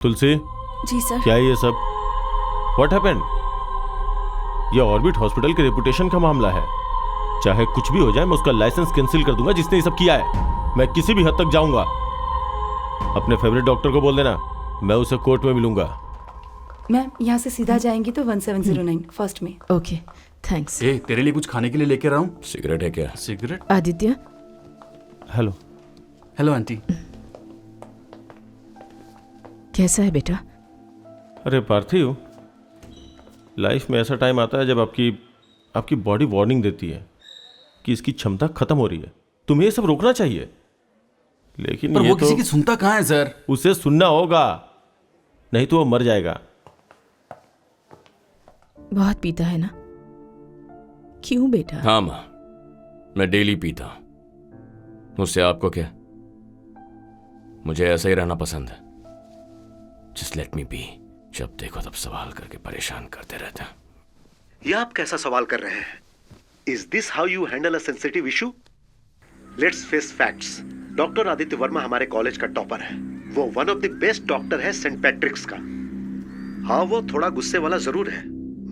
तुलसी, जी sir. क्या है ये सब? What happened? ये ऑर्बिट हॉस्पिटल के रेपुटेशन का मामला है। चाहे कुछ भी हो जाए, मैं उसका लाइसेंस कैंसिल कर दूंगा जिसने ये सब किया है। मैं किसी भी हद तक जाऊंगा। अपने फेवरेट डॉक्टर को बोल देना, मैं उसे कोर्ट में मिलूंगा। मैम, यहाँ से सीधा जाएंगी तो 1709 फर्स्ट में। Okay, thanks. ए, तेरे लिए कुछ खाने के लिए लेकर आऊं? सिगरेट है क्या? Cigarette? Aditya, hello. Hello aunty. कैसा है बेटा? अरे पार्थिव, लाइफ में ऐसा टाइम आता है जब आपकी बॉडी वार्निंग देती है कि इसकी क्षमता खत्म हो रही है। तुम्हें ये सब रोकना चाहिए, लेकिन पर ये वो तो किसी की सुनता कहाँ है सर? उसे सुनना होगा, नहीं तो वो मर जाएगा। बहुत पीता है ना? क्यों बेटा? हाँ माँ, मैं डेली पीता हूं। मुझसे आपको क्या? मुझे ऐसा ही रहना पसंद है। Just let me be. जब देखो तब सवाल करके परेशान करते रहते हैं। ये आप कैसा सवाल कर रहे हैं? Is this how you handle a sensitive issue? Let's face facts. Doctor Aditya Verma हमारे कॉलेज का टॉपर है। वो one of the best doctor है सेंट पैट्रिक्स का। हाँ, वो थोड़ा गुस्से वाला जरूर है,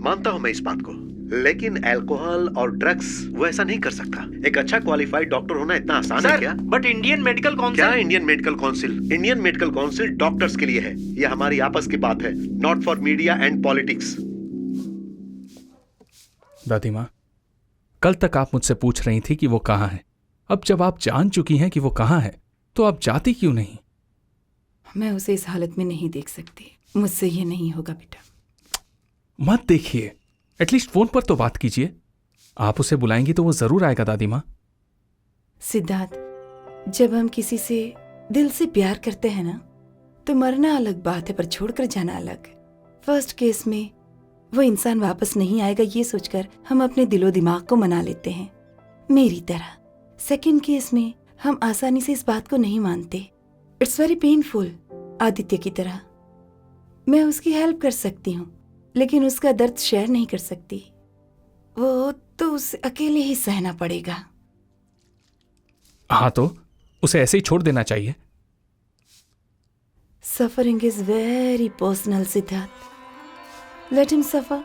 मानता हूं मैं इस बात को, लेकिन अल्कोहल और ड्रग्स वो ऐसा नहीं कर सकता। एक अच्छा क्वालिफाइड डॉक्टर होना इतना आसान है क्या? But Indian medical Council. क्या Indian medical Council? Indian medical Council doctors के लिए है। ये हमारी आपस की बात है, not for media and politics. दादी माँ, कल तक आप मुझसे पूछ रही थी कि वो कहाँ है। अब जब आप जान चुकी हैं कि वो कहाँ है, तो आप जाती क्यों नहीं? मैं उसे इस हालत में नहीं देख सकती। मुझसे ये नहीं होगा बेटा। मत देखिए, एटलीस्ट फोन पर तो बात कीजिए। आप उसे बुलाएंगी तो वो जरूर आएगा दादी माँ। सिद्धार्थ, जब हम किसी से दिल से प्यार करते हैं ना, तो मरना अलग बात है, पर छोड़कर जाना अलग। फर्स्ट केस में वो इंसान वापस नहीं आएगा, ये सोचकर हम अपने दिलो दिमाग को मना लेते हैं, मेरी तरह। सेकंड केस में हम आसानी से इस बात को नहीं मानते। It's very painful. आदित्य की तरह मैं उसकी हेल्प कर सकती हूँ, लेकिन उसका दर्द शेयर नहीं कर सकती। वो तो उसे अकेले ही सहना पड़ेगा। हाँ, तो उसे ऐसे ही छोड़ देना चाहिए। Suffering is very personal Siddharth. Let him suffer.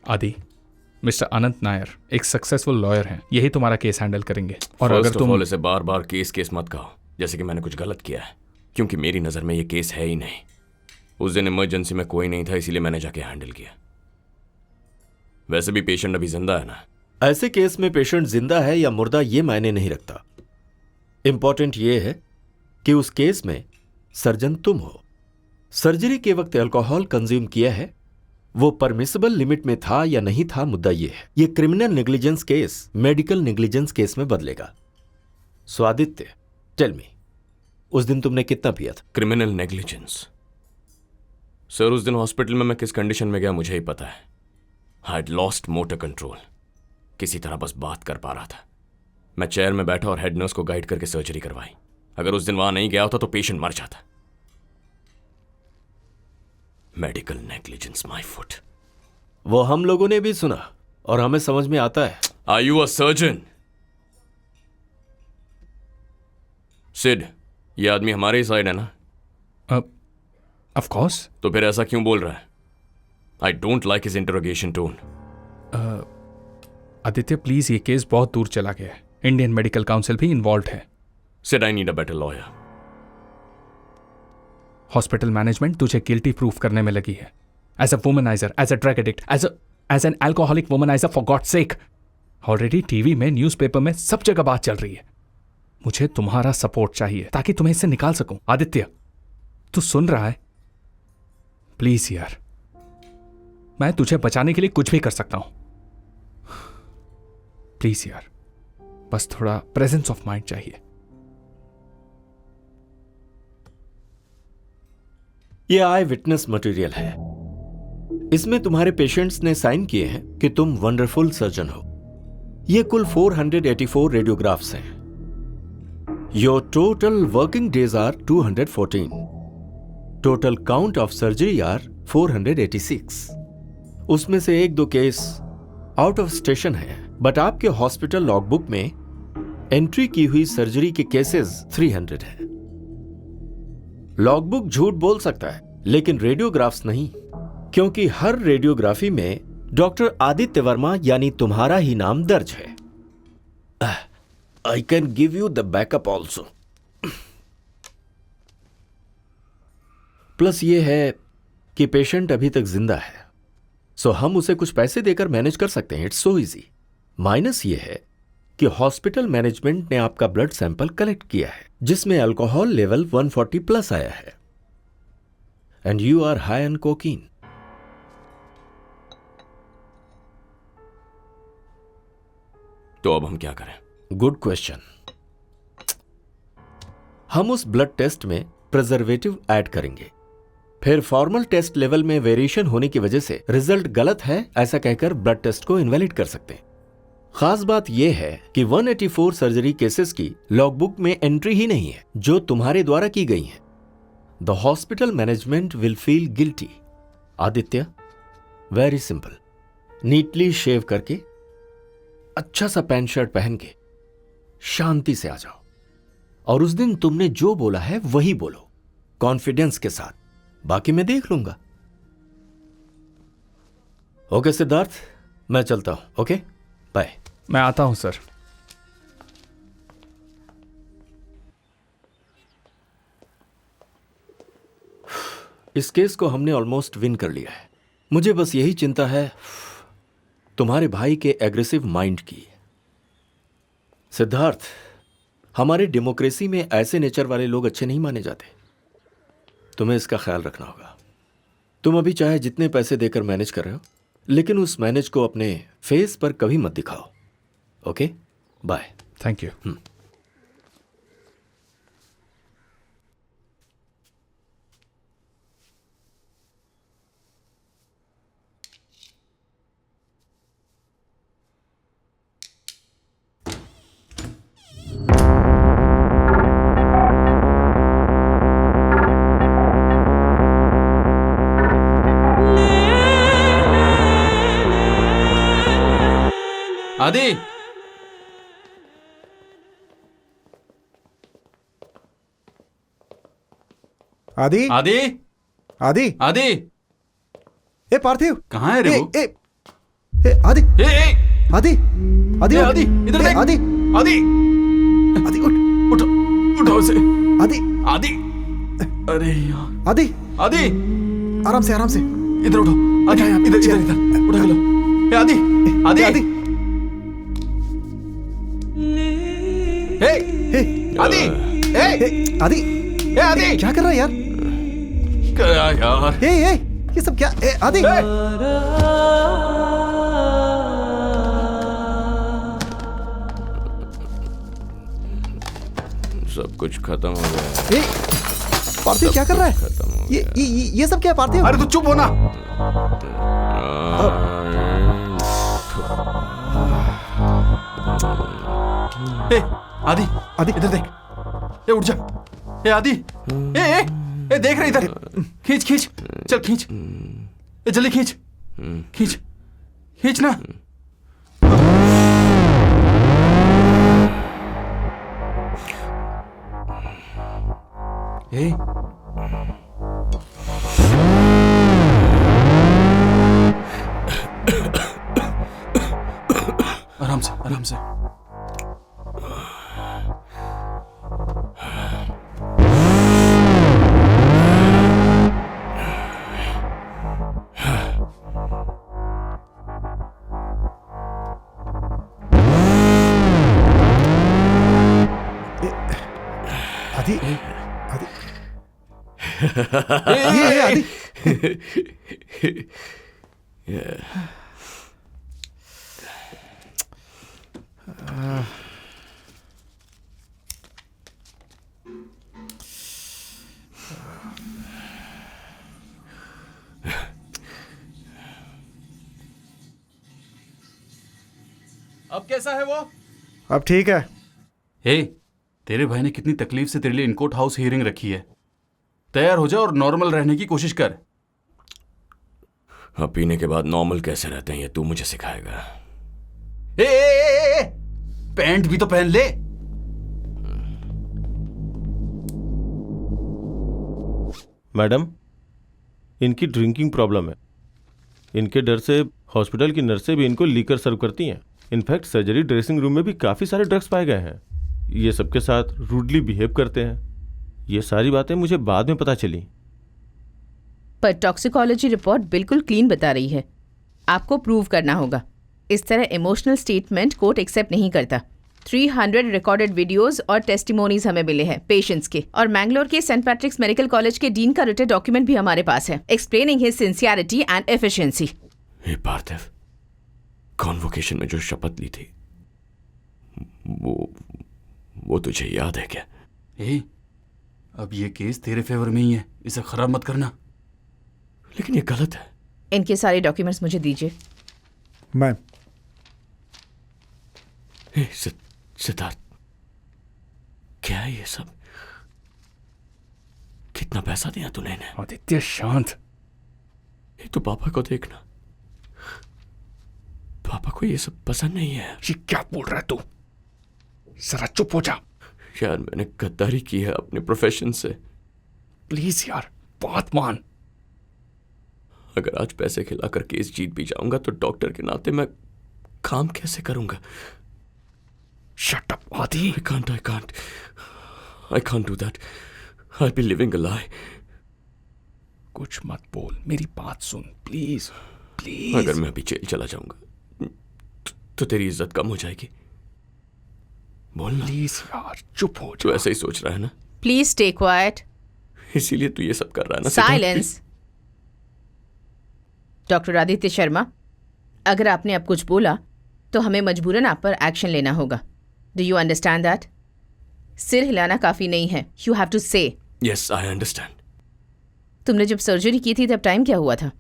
Adi, mister अनंत नायर एक सक्सेसफुल लॉयर हैं। यही तुम्हारा केस हैंडल करेंगे। और अगर तुम इसे बार बार केस मत कहो, जैसे कि मैंने कुछ गलत किया है, क्योंकि मेरी नजर में ये केस है ही नहीं। उस दिन इमरजेंसी में कोई नहीं था, इसीलिए मैंने जाके हैंडल किया। वैसे भी पेशेंट अभी जिंदा है ना। ऐसे केस में पेशेंट जिंदा है या मुर्दा ये मायने नहीं रखता। इंपॉर्टेंट ये है कि उस केस में सर्जन तुम हो। सर्जरी के वक्त अल्कोहल कंज्यूम किया है, वो परमिसिबल लिमिट में था या नहीं था, मुद्दा ये है। ये criminal negligence case medical negligence case में बदलेगा। सो आदित्य, टेल मी, उस दिन तुमने कितना पिया था? Criminal negligence? सर, उस दिन हॉस्पिटल में मैं किस कंडीशन में गया मुझे ही पता है। I had lost motor control. किसी तरह बस बात कर पा रहा था। मैं चेयर में बैठा और हेड नर्स को गाइड करके सर्जरी करवाई। अगर उस दिन वहां नहीं गया होता तो पेशेंट मर जाता। Medical negligence my foot. वो हम लोगों ने भी सुना और हमें समझ में आता है। Are you a surgeon? Sid, ये आदमी हमारे ही साइड है ना? Of course. तो फिर ऐसा क्यों बोल रहा है? I don't like his interrogation tone. Aditya please, ये केस बहुत दूर चला गया है। इंडियन मेडिकल काउंसिल भी इन्वॉल्व है। Said I need a better lawyer. Hospital management तुझे गिल्टी प्रूफ करने में लगी है। As a womaniser, as a drug addict, as an alcoholic womaniser, for God sake. Already TV में, न्यूज़पेपर में, सब जगह बात चल रही है। मुझे तुम्हारा सपोर्ट चाहिए ताकि तुम्हें इससे निकाल सकूं। आदित्य, तू सुन रहा है? प्लीज यार, मैं तुझे बचाने के लिए कुछ भी कर सकता हूं। प्लीज यार, बस थोड़ा प्रेजेंस ऑफ माइंड चाहिए। ये आई विटनेस मटेरियल है। इसमें तुम्हारे पेशेंट्स ने साइन किए हैं कि तुम वंडरफुल सर्जन हो। ये कुल 484 रेडियोग्राफ्स हैं। Your total working days are 214। Total count of surgery are 486। उसमें से 1-2 केस आउट ऑफ स्टेशन है, बट आपके हॉस्पिटल लॉगबुक में एंट्री की हुई सर्जरी के केसेस 300 हैं। लॉगबुक झूठ बोल सकता है, लेकिन रेडियोग्राफ्स नहीं, क्योंकि हर रेडियोग्राफी में डॉक्टर आदित्य वर्मा यानी तुम्हारा ही नाम दर्ज है। I can give you the backup also. Plus ये है कि पेशेंट अभी तक जिंदा है, सो हम उसे कुछ पैसे देकर मैनेज कर सकते हैं। It's so easy. माइनस ये है कि हॉस्पिटल मैनेजमेंट ने आपका ब्लड सैंपल कलेक्ट किया है, जिसमें अल्कोहल लेवल 140 प्लस आया है, and you are high on cocaine. तो अब हम क्या करें? Good question. हम उस ब्लड टेस्ट में प्रिजर्वेटिव ऐड करेंगे, फिर फॉर्मल टेस्ट लेवल में वेरिएशन होने की वजह से रिजल्ट गलत है ऐसा कहकर ब्लड टेस्ट को इनवैलिड कर सकते हैं। खास बात यह है कि 184 सर्जरी केसेस की लॉगबुक में एंट्री ही नहीं है जो तुम्हारे द्वारा की गई है। The hospital management will feel guilty. Aditya, very simple. Neatly shave करके, अच्छा सा पैंट शर्ट पहन के शांति से आ जाओ, और उस दिन तुमने जो बोला है वही बोलो, कॉन्फिडेंस के साथ। बाकी मैं देख लूंगा। ओके सिद्धार्थ, मैं चलता हूं। Okay, bye. मैं आता हूं सर। इस केस को हमने ऑलमोस्ट विन कर लिया है। मुझे बस यही चिंता है तुम्हारे भाई के एग्रेसिव माइंड की। सिद्धार्थ, हमारे डेमोक्रेसी में ऐसे नेचर वाले लोग अच्छे नहीं माने जाते। तुम्हें इसका ख्याल रखना होगा। तुम अभी चाहे जितने पैसे देकर मैनेज कर रहे हो, लेकिन उस मैनेज को अपने फेस पर कभी मत दिखाओ। Okay, bye. Thank you. Adi, Adi Adi, Adi आदि, ए पार्थिव, कहाँ है रे वो? ए आदि, ए, आदि, आदि, ए, आदि, इधर देख। आदि, आदि, आदि, उठ, उठो, उठो उसे। आदि, आदि, अरे यार, आदि, आदि, आराम से, आराम से। इधर उठो। आदि, यहाँ, इधर, चल। इधर, इधर, उठा के लो। ए, आदि, आदि, आदि, ए, ए, आदि, ए, आदि, ए, आदि, क्या कर रहा है यार? क्या यार? ए, ये सब क्या? आदि, सब कुछ खत्म हो गया। ए, पार्थिव क्या कर रहा है? खत्म हो गया। ये सब क्या है पार्थिव? अरे तू चुप होना। ए, आदि, आदि, इधर देख। ए, उठ जा। ए, आदि, ए, देख रहे इधर। खींच, खींच, चल खींच। ए, जल्दी खींच, खींच, खींच ना। ए, आराम से, आराम से। आदि आदि ये आदि अब कैसा है वो? अब ठीक है। हे, तेरे भाई ने कितनी तकलीफ से तेरे लिए इनकोर्ट हाउस हियरिंग रखी है। तैयार हो जा और नॉर्मल रहने की कोशिश कर। अब पीने के बाद नॉर्मल कैसे रहते हैं ये तू मुझे सिखाएगा। ए, पैंट भी तो पहन ले। मैडम, इनकी ड्रिंकिंग प्रॉब्लम है। इनके डर से हॉस्पिटल की नर्सें भी इनको लीकर सर्व करती हैं। इनफैक्ट सर्जरी ड्रेसिंग रूम में भी काफ़ी सारे ड्रग्स पाए गए हैं। ये सबके साथ रूडली बिहेव करते हैं। ये सारी बातें मुझे बाद में पता चली। पर टॉक्सिकोलॉजी रिपोर्ट बिल्कुल क्लीन बता रही है। आपको प्रूव करना होगा। इस तरह इमोशनल स्टेटमेंट कोर्ट एक्सेप्ट नहीं करता। 300 रिकॉर्डेड वीडियोस और टेस्टिमोनीज हमें मिले हैं पेशेंट्स के, और मैंगलोर के सेंट पैट्रिक्स मेडिकल कॉलेज के डीन का रिटन डॉक्यूमेंट भी हमारे पास है, explaining his sincerity and efficiency. Hey Parthiv, convocation में जो शपथ ली थी वो तुझे याद है क्या? अब ये केस तेरे फेवर में ही है, इसे खराब मत करना। लेकिन ये गलत है। इनके सारे डॉक्यूमेंट्स मुझे दीजिए। मैम, सिद्धार्थ, क्या है ये सब? कितना पैसा दिया तूने इन्हें? आदित्य शांत। ये तो पापा को देखना। पापा को ये सब पसंद नहीं है। ये क्या बोल रहा है तू? जरा चुप हो जा। यार, मैंने गद्दारी की है अपने प्रोफेशन से। प्लीज यार, बात मान। अगर आज पैसे खिलाकर केस जीत भी जाऊंगा तो डॉक्टर के नाते मैं काम कैसे करूंगा? शट अप आदि। I can't do that. I'll be living a lie. कुछ मत बोल, मेरी बात सुन प्लीज प्लीज। अगर मैं अभी जेल चला जाऊंगा तो तेरी इज्जत कम हो जाएगी। बोलना प्लीज यार, चुप हो तू जा। ऐसे ही सोच रहा है ना? Please stay quiet. इसीलिए तू ये सब कर रहा है ना? साइलेंस। डॉक्टर आदित्य शर्मा, अगर आपने अब कुछ बोला तो हमें मजबूरन आप पर एक्शन लेना होगा। Do you understand that? सिर हिलाना काफी नहीं है, यू हैव टू से। Yes, I understand. तुमने जब सर्जरी की थी तब टाइम क्या हुआ था?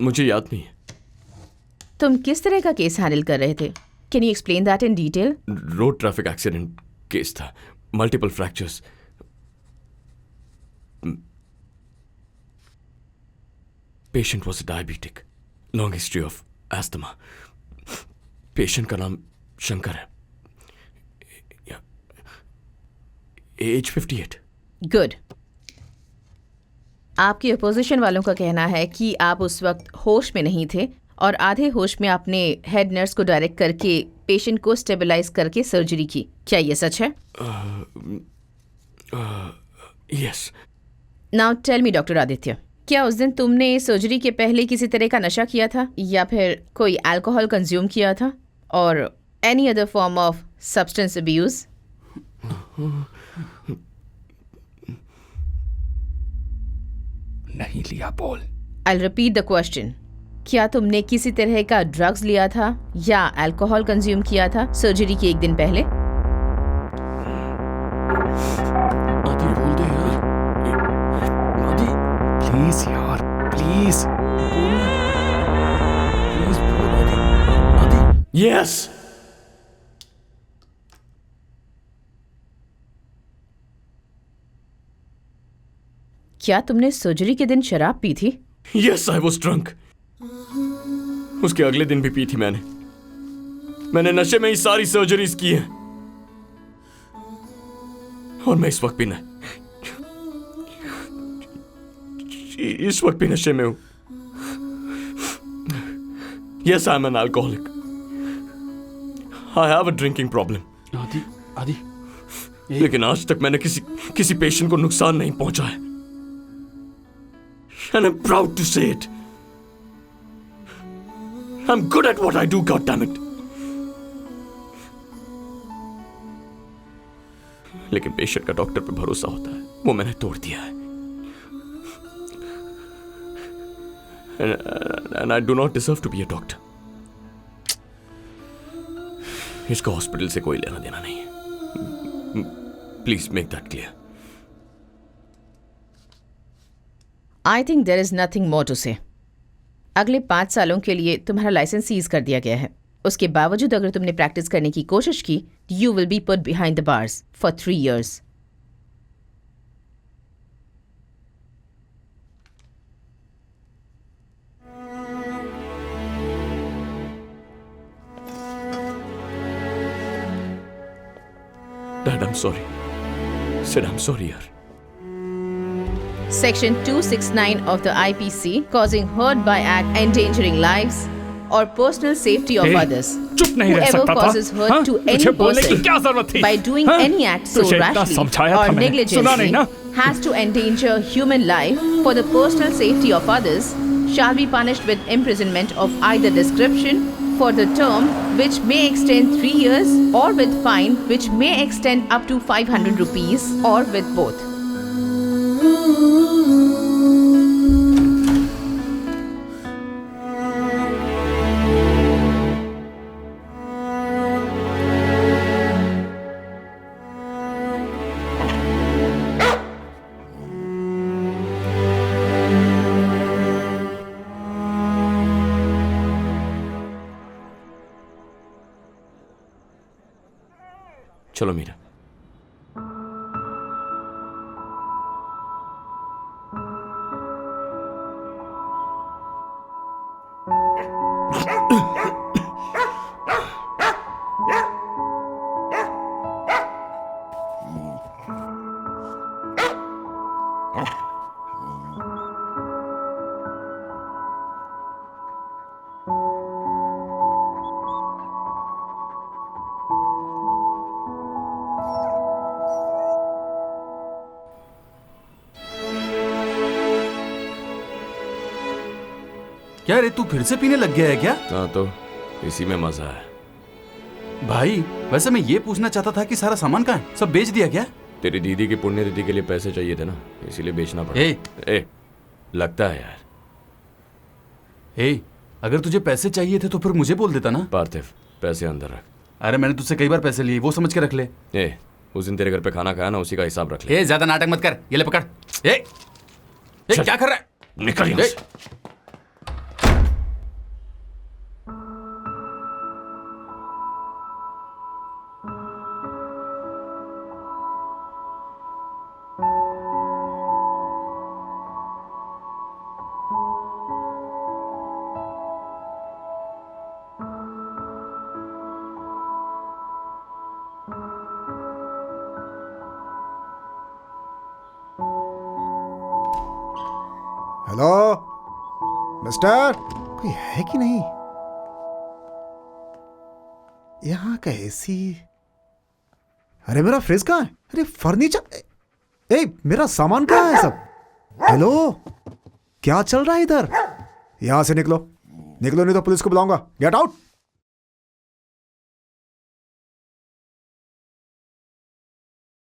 मुझे याद नहीं है। तुम किस तरह का केस हैंडल कर रहे थे? Can you explain that in detail? Road traffic accident case था, multiple fractures. Patient was diabetic, long history of asthma. Patient का नाम शंकर है, एज 58। गुड। आपकी अपोजिशन वालों का कहना है कि आप उस वक्त होश में नहीं थे और आधे होश में आपने हेड नर्स को डायरेक्ट करके पेशेंट को स्टेबलाइज करके सर्जरी की। क्या ये सच है? Yes. Now tell me doctor Aditya, क्या उस दिन तुमने सर्जरी के पहले किसी तरह का नशा किया था या फिर कोई अल्कोहल कंज्यूम किया था और any other form of substance abuse? नहीं लिया बोल। I'll repeat the question. क्या तुमने किसी तरह का ड्रग्स लिया था या अल्कोहल कंज्यूम किया था सर्जरी के एक दिन पहले? आदि, बोल दे यार। आदि, प्लीज यार, प्लीज प्लीज बोल आदि। यस। क्या तुमने सर्जरी के दिन शराब पी थी? Yes, I was drunk. उसके अगले दिन भी पी थी मैंने नशे में ही सारी सर्जरीज की हैं और मैं इस वक्त भी नशे में हूं। Yes, I am an alcoholic. I have a drinking problem. आदि, लेकिन आज तक मैंने किसी पेशेंट को नुकसान नहीं पहुंचा है। And I'm proud to say it. I'm good at what I do, goddammit. लेकिन पेशेंट का डॉक्टर पे भरोसा होता है, वो मैंने तोड़ दिया है। And I do not deserve to be a doctor. इसका हॉस्पिटल से कोई लेना देना नहीं है। Please make that clear. I think there is nothing more to say. अगले 5 सालों के लिए तुम्हारा लाइसेंस सीज कर दिया गया है। उसके बावजूद अगर तुमने प्रैक्टिस करने की कोशिश की, you will be put behind the bars for 3 years। Dad, I'm sorry. Sid, I'm sorry, yaar. Section 269 of the IPC, causing hurt by act, endangering lives or personal safety of others. चुप नहीं रह Whoever सकता था? causes hurt हाँ? to any तुझे बोलने की person क्या जरूरत थी? by doing हाँ? any act so तुझे इतना rashly समझाया or था मैंने। सुना नहीं negligently ना? has to endanger human life for the personal safety of others shall be punished with imprisonment of either description for the term which may extend 3 years or with fine which may extend up to 500 rupees or with both. चलो मीरा। क्या रे, तू फिर से पीने लग गया है क्या? हाँ तो इसी में मजा है। भाई वैसे मैं ये पूछना चाहता था कि सारा सामान कहाँ है? सब बेच दिया क्या? तेरी दीदी की पुण्य तिथि के लिए पैसे चाहिए थे ना, इसीलिए बेचना पड़ा। ए, लगता है यार। ए, अगर तुझे पैसे चाहिए थे तो फिर मुझे बोल देता ना। पार्थिव, पैसे अंदर रख। अरे मैंने तुझसे कई बार पैसे लिए, वो समझ के रख ले। ए, उस दिन तेरे घर पे खाना खाया ना, उसी का हिसाब रख ले। ए, ज्यादा नाटक मत कर, ये ले पकड़। ए, क्या कर रहा है? निकल यहाँ से। हेलो मिस्टर, कोई है कि नहीं? यहाँ का एसी। अरे मेरा फ्रिज कहाँ है? अरे फर्नीचर, ए मेरा सामान कहाँ है सब? हेलो, क्या चल रहा है इधर? यहां से निकलो, निकलो नहीं तो पुलिस को बुलाऊंगा। Get out.